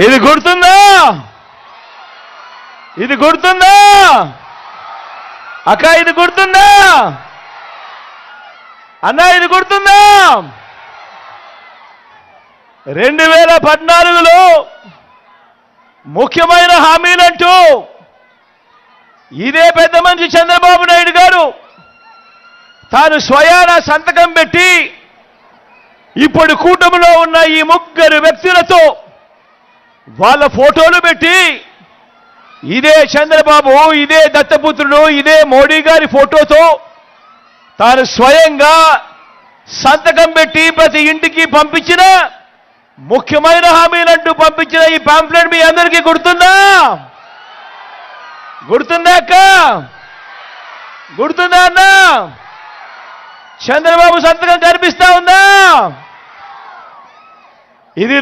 ఇది గుర్తుందా? ఇది గుర్తుందా అక్క? ఇది గుర్తుందా అన్నా? ఇది గుర్తుందా? 2014లో ముఖ్యమైన హామీలంటూ ఇదే పెద్ద మనిషి చంద్రబాబు నాయుడు గారు తాను స్వయాన సంతకం పెట్టి ఇప్పుడు కూటమిలో ఉన్న ఈ ముగ్గురు వ్యక్తులతో వాళ్ళ ఫోటోలు పెట్టి ఇదే చంద్రబాబు, ఇదే దత్తపుత్రుడు, ఇదే మోడీ గారి ఫోటోతో తాను స్వయంగా సంతకం పెట్టి ప్రతి ఇంటికి పంపించిన ముఖ్యమైన హామీలంటూ పంపించిన ఈ పాంప్లెట్ మీ అందరికీ గుర్తుందా? గుర్తుందా అక్క? గుర్తుందా అన్న? చంద్రబాబు సంతకం కనిపిస్తా ఉందా? ఇది